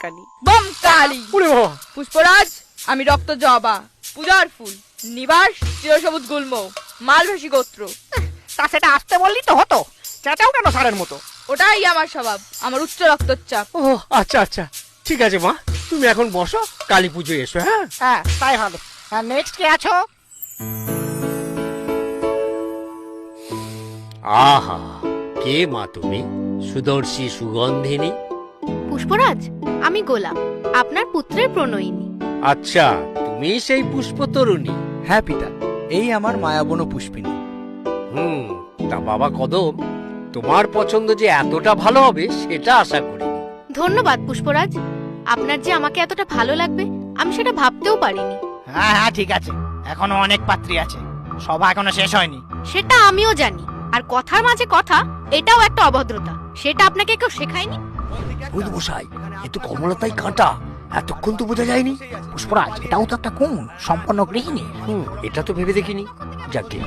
Kali. Bomb Kali. ওরে বাবা! পুষ্পরাজ, আমি রক্ত জবা, পূজার ফুল, নিবাস চিরসবুজ গুল্ম, মালভাসী গোত্র। তা সেটা আসতে বললি তো হতো, চেঁচাও কেন ষাঁড়ের মতো? ওটাই আমার স্বভাব, আমার উচ্চ রক্তচাপ। ও আচ্ছা আচ্ছা, ঠিক আছে মা, তুমি এখন বসো, কালী পুজো এসো। হ্যাঁ হ্যাঁ, তাই ভালো। নেক্সট কে আছো? আহা, কে মা তুমি? সুদর্শী সুগন্ধিনী। পুষ্পরাজ, আমি গোলাপ, আপনার পুত্রের প্রণয়িনী। আচ্ছা, তুমি সেই পুষ্পতরুণী? হ্যাঁ পিতা, এই আমার মায়াবন পুষ্পিনী। তা বাবা কদম, তোমার পছন্দ যে এতটা ভালো হবে সেটা আশা করিনি। ধন্যবাদ পুষ্পরাজ, আপনার যে আমাকে এতটা ভালো লাগবে আমি সেটা ভাবতেও পারিনি। হ্যাঁ হ্যাঁ, ঠিক আছে, এখনো অনেক পাত্রী আছে, সভা এখনো শেষ হয়নি। সেটা আমিও জানি, আর কথার মাঝে কথা এটাও একটা অভদ্রতা, সেটা আপনাকে কেউ শেখায়নি? বুধমশাই, এ তো কমলতাই কাঁটা, এতক্ষণ তো বোঝা যায়নি। পুষ্পরাজ, এটাও তো একটা কোন সম্পন্ন গৃহিণী। এটা তো ভেবে দেখিনি। যাকে